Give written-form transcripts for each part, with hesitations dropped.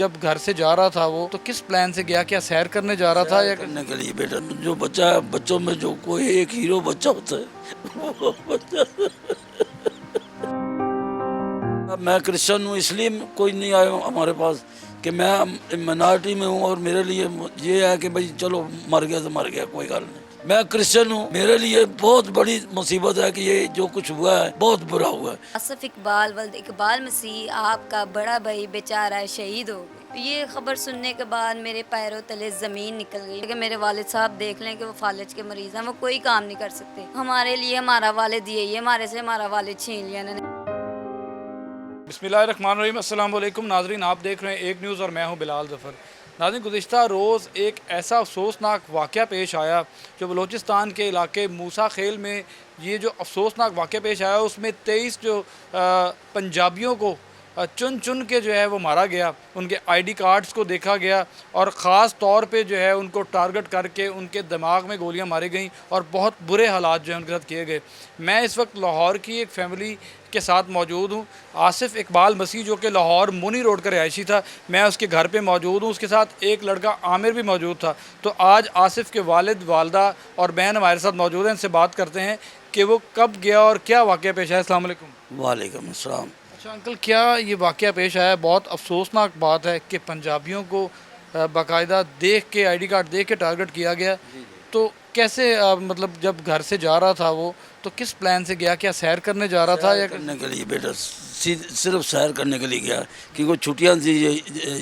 جب گھر سے جا رہا تھا وہ تو کس پلان سے گیا؟ کیا سیر کرنے جا رہا تھا یا کرنے کے لیے بیٹا، جو بچہ ہے بچوں میں جو کوئی ایک ہیرو بچہ ہوتا ہے وہ بچہ میں کرسچن ہوں، اس لیے کوئی نہیں آیا ہمارے پاس کہ میں مائنارٹی میں ہوں، اور میرے لیے یہ ہے کہ بھائی چلو مر گیا تو مر گیا، کوئی گل نہیں۔ میں کرسچن ہوں، میرے لیے بہت بڑی مصیبت ہے کہ یہ جو کچھ ہوا ہے بہت برا ہوا ہے۔ آصف اقبال ولد اقبال مسیح آپ کا بڑا بھائی بیچارہ شہید ہو گیا۔ یہ خبر سننے کے بعد میرے پیروں تلے زمین نکل گئی کہ میرے والد صاحب دیکھ لیں کہ وہ فالج کے مریض ہیں، وہ کوئی کام نہیں کر سکتے۔ ہمارے لیے ہمارا والد یہی ہے، ہمارے سے ہمارا والد چھین لیا انہوں نے۔ بسم اللہ الرحمن الرحیم۔ السلام علیکم ناظرین، آپ دیکھ رہے ہیں ایک نیوز اور میں ہوں بلال ظفر۔ ناظرین، گزشتہ روز ایک ایسا افسوسناک واقعہ پیش آیا جو بلوچستان کے علاقے موسیٰ خیل میں یہ جو افسوسناک واقعہ پیش آیا اس میں 23 جو پنجابیوں کو چن چن کے جو ہے وہ مارا گیا، ان کے آئی ڈی کارڈز کو دیکھا گیا اور خاص طور پہ جو ہے ان کو ٹارگٹ کر کے ان کے دماغ میں گولیاں ماری گئیں اور بہت برے حالات جو ہیں ان کے ساتھ کیے گئے۔ میں اس وقت لاہور کی ایک فیملی کے ساتھ موجود ہوں۔ آصف اقبال مسیح جو کہ لاہور مونی روڈ کا رہائشی تھا، میں اس کے گھر پہ موجود ہوں۔ اس کے ساتھ ایک لڑکا عامر بھی موجود تھا۔ تو آج آصف کے والد، والدہ اور بہن ہمارے ساتھ موجود ہیں، ان سے بات کرتے ہیں کہ وہ کب گیا اور کیا واقعہ پیش آیا۔ السلام علیکم۔ وعلیکم السلام۔ اچھا انکل، کیا یہ واقعہ پیش آیا؟ بہت افسوسناک بات ہے کہ پنجابیوں کو باقاعدہ دیکھ کے آئی ڈی کارڈ دیکھ کے ٹارگٹ کیا گیا، تو کیسے مطلب جب گھر سے جا رہا تھا وہ تو کس پلان سے گیا؟ کیا سیر کرنے جا رہا تھا یا کرنے کے لیے بیٹا، صرف سیر کرنے کے لیے گیا، کیونکہ چھٹیاں تھی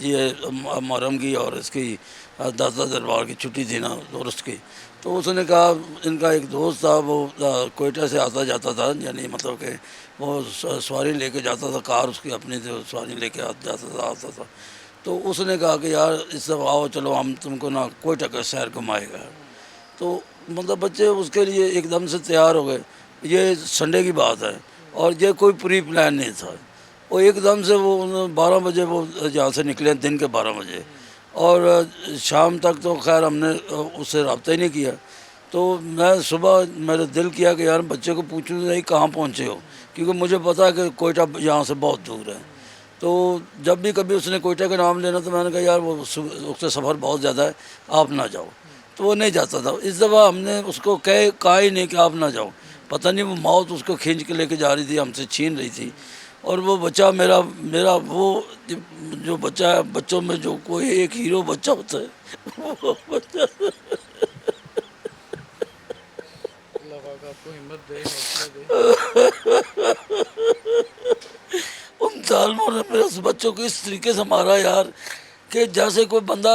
یہ محرم کی اور اس کی داتا دربار کی چھٹی تھی نا درست کی۔ تو اس نے کہا، ان کا ایک دوست تھا وہ کوئٹہ سے آتا جاتا تھا، یعنی مطلب کہ وہ سواری لے کے جاتا تھا، کار اس کی اپنی تھی، سواری لے کے جاتا تھا آتا تھا۔ تو اس نے کہا کہ یار اس دفعہ آؤ، چلو ہم تم کو نا کوئٹہ کا سیر گھمائے گا۔ تو مطلب بچے اس کے لیے ایک دم سے تیار ہو گئے۔ یہ سنڈے کی بات ہے اور یہ کوئی پری پلان نہیں تھا۔ وہ ایک دم سے وہ 12 بجے وہ یہاں سے نکلے، دن کے 12 بجے، اور شام تک تو خیر ہم نے اس سے رابطہ ہی نہیں کیا۔ تو میں صبح میرا دل کیا کہ یار بچے کو پوچھوں نہیں کہاں پہنچے ہو، کیونکہ مجھے پتا ہے کہ کوئٹہ یہاں سے بہت دور ہے۔ تو جب بھی کبھی اس نے کوئٹہ کا نام لینا تو میں نے کہا یار وہ اس سے سفر بہت زیادہ ہے، آپ نہ جاؤ۔ تو وہ نہیں جاتا تھا۔ اس دفعہ ہم نے اس کو کہا ہی نہیں کہ آپ نہ جاؤ۔ پتہ نہیں وہ موت اس کو کھینچ کے لے کے جا رہی تھی، ہم سے چھین رہی تھی۔ اور وہ بچہ میرا وہ جو بچہ ہے بچوں میں جو کوئی ایک ہیرو بچہ ہوتا ہے وہ بچہ اللہ پاک آپ کو ہمت دے، حوصلہ دے۔ ان ظالموں نے میرے اس بچوں کو اس طریقے سے مارا یار کہ جیسے کوئی بندہ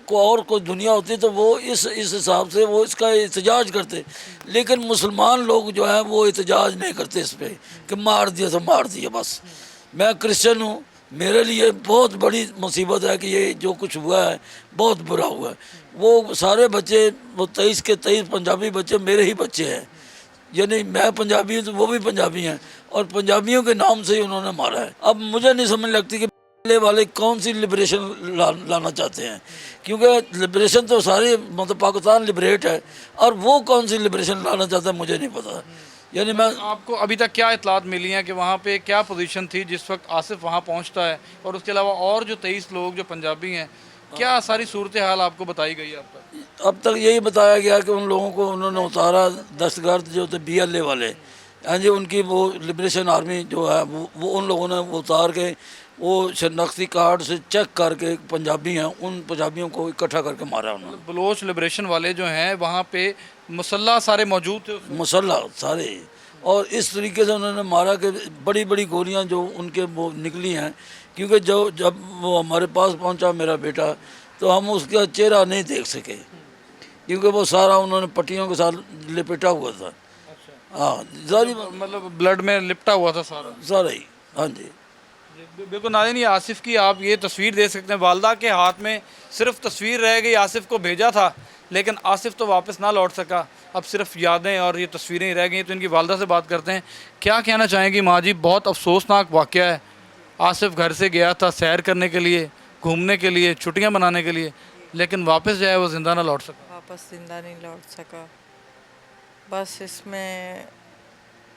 کو اور کوئی دنیا ہوتی تو وہ اس حساب سے وہ اس کا احتجاج کرتے، لیکن مسلمان لوگ جو ہیں وہ احتجاج نہیں کرتے اس پہ کہ مار دیا تو مار دیا بس۔ میں کرسچن ہوں، میرے لیے بہت بڑی مصیبت ہے کہ یہ جو کچھ ہوا ہے بہت برا ہوا ہے۔ وہ سارے بچے، وہ 23 کے 23 پنجابی بچے میرے ہی بچے ہیں، یعنی میں پنجابی ہوں تو وہ بھی پنجابی ہیں، اور پنجابیوں کے نام سے ہی انہوں نے مارا ہے۔ اب مجھے نہیں سمجھ لگتی کہ والے کون سی لبریشن لانا چاہتے ہیں، کیونکہ لبریشن تو ساری مطلب پاکستان لبریٹ ہے، اور وہ کون سی لبریشن لانا چاہتا ہے مجھے نہیں پتا۔ یعنی میں آپ کو ابھی تک کیا اطلاعات ملی ہیں کہ وہاں پہ کیا پوزیشن تھی جس وقت آصف وہاں پہنچتا ہے، اور اس کے علاوہ اور جو 23 لوگ جو پنجابی ہیں، کیا ساری صورتحال آپ کو بتائی گئی ہے اب تک؟ اب تک یہی بتایا گیا کہ ان لوگوں کو انہوں نے اتارا، دہشت گرد جو تھے BLA والے، ہاں جی، ان کی وہ لبریشن آرمی جو ہے وہ ان لوگوں نے اتار کے وہ شناختی کارڈ سے چیک کر کے پنجابی ہیں ان پنجابیوں کو اکٹھا کر کے مارا انہوں نے۔ بلوچ لبریشن والے جو ہیں وہاں پہ مسلح سارے موجود تھے اس وقت؟ مسلح سارے، اور اس طریقے سے انہوں نے مارا کہ بڑی بڑی گولیاں جو ان کے وہ نکلی ہیں، کیونکہ جب وہ ہمارے پاس پہنچا میرا بیٹا تو ہم اس کا چہرہ نہیں دیکھ سکے، کیونکہ وہ سارا انہوں نے پٹیوں کے ساتھ لپٹا ہوا تھا۔ ہاں ظاہری مطلب بلڈ میں لپٹا ہوا تھا سارا؟ سارا ہی، ہاں جی۔ بالکل ناظرین، یہ آصف کی آپ یہ تصویر دیکھ سکتے ہیں، والدہ کے ہاتھ میں صرف تصویر رہ گئی، آصف کو بھیجا تھا لیکن آصف تو واپس نہ لوٹ سکا، اب صرف یادیں اور یہ تصویریں رہ گئی۔ تو ان کی والدہ سے بات کرتے ہیں، کیا کہنا چاہیں گی ماں جی؟ بہت افسوسناک واقعہ ہے، آصف گھر سے گیا تھا سیر کرنے کے لیے، گھومنے کے لیے، چھٹیاں منانے کے لیے، لیکن واپس جو ہے وہ زندہ نہ لوٹ سکا۔ واپس زندہ نہیں لوٹ سکا۔ بس اس میں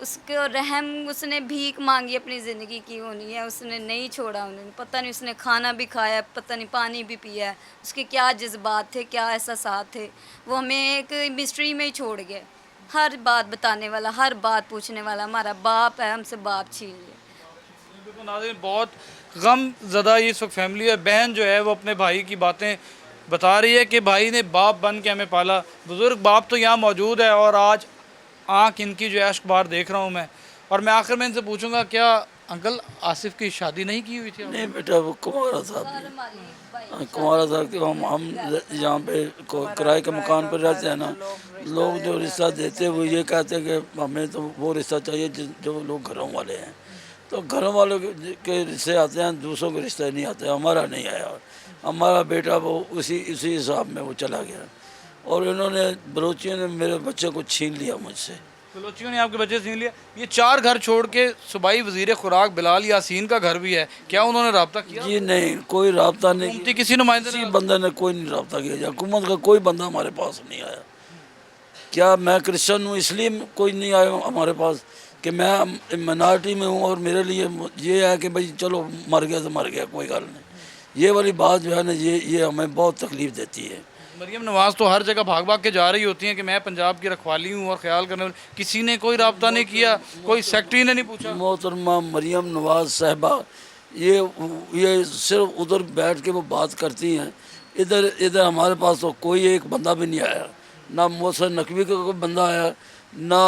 اس کو رحم، اس نے بھیک مانگی اپنی زندگی کی ہونی ہے، اس نے نہیں چھوڑا انہوں نے، پتہ نہیں اس نے کھانا بھی کھایا، پتہ نہیں پانی بھی پیا ہے، اس کے کیا جذبات تھے، کیا احساسات تھے، وہ ہمیں ایک مسٹری میں ہی چھوڑ گیا. ہر بات بتانے والا، ہر بات پوچھنے والا، ہمارا باپ ہے، ہم سے باپ چھین لیا. بالکل ناظرین، بہت غم زدہ یہ اس وقت فیملی ہے. بہن جو ہے وہ اپنے بھائی کی باتیں بتا رہی ہے کہ بھائی نے باپ بن کے ہمیں پالا. بزرگ باپ تو یہاں موجود ہے اور آج آنکھ ان کی جو ہے اشک بار دیکھ رہا ہوں میں. اور میں آخر میں ان سے پوچھوں گا، کیا انکل آصف کی شادی نہیں کی ہوئی تھی آپ نے؟ نہیں بیٹا، وہ کمارا صاحب کمارا صاحب کہ ہم یہاں پہ کرائے کے مکان پر رہتے ہیں نا، لوگ جو رشتہ دیتے وہ یہ کہتے ہیں کہ ہمیں تو وہ رشتہ چاہیے جو لوگ گھروں والے ہیں. تو گھروں والوں کے رشتے آتے ہیں، دوسروں کے رشتے نہیں آتے. ہمارا نہیں آیا، ہمارا بیٹا وہ اسی حساب میں وہ چلا گیا. اور انہوں نے بلوچیوں نے میرے بچے کو چھین لیا مجھ سے. بلوچیوں نے آپ کے بچے چھین لیا. یہ 4 گھر چھوڑ کے صوبائی وزیر خوراک بلال یاسین کا گھر بھی ہے، کیا انہوں نے رابطہ کیا؟ جی نہیں، کوئی رابطہ نہیں. حکومتی کسی نمائندے کسی بندے نے کوئی نہیں رابطہ کیا، حکومت کا کوئی بندہ ہمارے پاس نہیں آیا. کیا میں کرسچن ہوں اس لیے کوئی نہیں آیا ہمارے پاس کہ میں مائنارٹی میں ہوں اور میرے لیے یہ ہے کہ بھائی چلو مر گیا تو مر گیا، کوئی گل نہیں. یہ والی بات جو ہے نا، یہ ہمیں بہت تکلیف دیتی ہے. مریم نواز تو ہر جگہ بھاگ بھاگ کے جا رہی ہوتی ہیں کہ میں پنجاب کی رکھوالی ہوں اور خیال کرنے والی. کسی نے کوئی رابطہ نہیں کیا، کوئی سیکٹری نے نہیں پوچھا. محترمہ مریم نواز صاحبہ یہ صرف ادھر بیٹھ کے وہ بات کرتی ہیں. ادھر ہمارے پاس تو کوئی ایک بندہ بھی نہیں آیا، نہ محسن نقوی کا کوئی بندہ آیا، نہ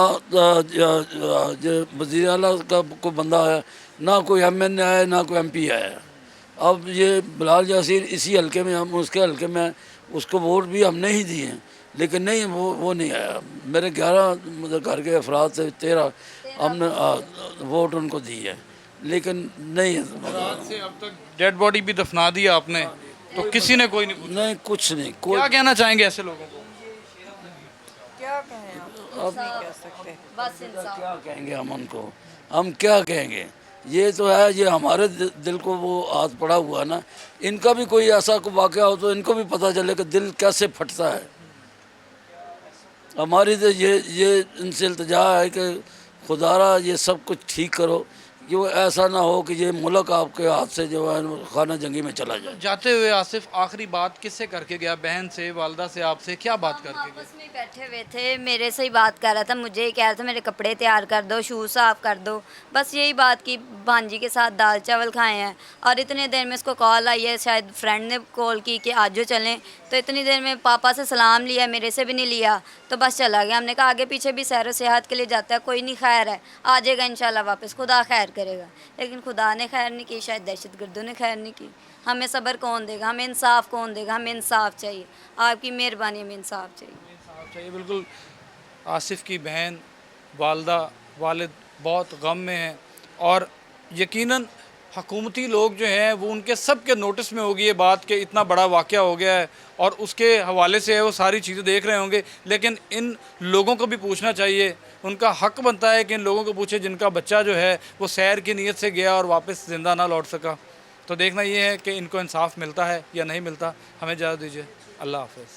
وزیر اعلیٰ کا کوئی بندہ آیا، نہ کوئی ایم این اے آیا، نہ کوئی ایم پی آیا. اب یہ بلال یاسین اسی حلقے میں، ہم اس کے حلقے میں اس کو ووٹ بھی ہم نے ہی دیے ہیں، لیکن نہیں وہ نہیں آیا. میرے 11 گھر کے افراد سے 13 ہم نے ووٹ ان کو دی ہے، لیکن نہیں. رات سے اب تک ڈیڈ باڈی بھی دفنا دی آپ نے، تو کسی نے کوئی نہیں پوچھا. نہیں کچھ نہیں. کوئی کیا کہنا چاہیں گے ایسے لوگوں کو؟ کیا کہیں، اب نہیں کہہ سکتے. بس انصاف. کیا کہیں گے ہم ان کو، ہم کیا کہیں گے؟ یہ تو ہے، یہ ہمارے دل کو وہ ہاتھ پڑا ہوا نا. ان کا بھی کوئی ایسا کوئی واقعہ ہو تو ان کو بھی پتہ چلے کہ دل کیسے پھٹتا ہے. ہماری تو یہ ان سے التجا ہے کہ خدارا یہ سب کچھ ٹھیک کرو، کہ وہ ایسا نہ ہو کہ یہ ملک آپ کے ہاتھ سے جو ہے خانہ جنگی میں چلا جائے. جاتے ہوئے آصف آخری بات کس سے کر کے گیا؟ بہن سے، والدہ سے، آپ سے کیا بات کر کے گیا؟ آپس میں بیٹھے ہوئے تھے، میرے سے ہی بات کر رہا تھا، مجھے ہی کہہ رہا تھا میرے کپڑے تیار کر دو، شوز صاف کر دو، بس یہی بات کی. بھانجی کے ساتھ دال چاول کھائے ہیں، اور اتنے دیر میں اس کو کال آئی ہے، شاید فرینڈ نے کال کی کہ آج جو چلیں. تو اتنی دیر میں پاپا سے سلام لیا، میرے سے بھی نہیں لیا، تو بس چلا گیا. ہم نے کہا آگے پیچھے بھی سیر و سیاحت کے لیے جاتا ہے، کوئی نہیں، خیر ہے، آ جائے گا انشاءاللہ واپس، خدا خیر کرے گا. لیکن خدا نے خیر نہیں کی، شاید دہشت گردوں نے خیر نہیں کی. ہمیں صبر کون دے گا، ہمیں انصاف کون دے گا؟ ہمیں انصاف چاہیے، آپ کی مہربانی، ہمیں انصاف چاہیے. انصاف چاہیے. بالکل آصف کی بہن، والدہ، والد بہت غم میں ہیں، اور یقیناً حکومتی لوگ جو ہیں وہ ان کے سب کے نوٹس میں ہوگی یہ بات کہ اتنا بڑا واقعہ ہو گیا ہے، اور اس کے حوالے سے وہ ساری چیزیں دیکھ رہے ہوں گے. لیکن ان لوگوں کو بھی پوچھنا چاہیے، ان کا حق بنتا ہے کہ ان لوگوں کو پوچھے جن کا بچہ جو ہے وہ سیر کی نیت سے گیا اور واپس زندہ نہ لوٹ سکا. تو دیکھنا یہ ہے کہ ان کو انصاف ملتا ہے یا نہیں ملتا. ہمیں اجازت دیجیے. اللہ حافظ.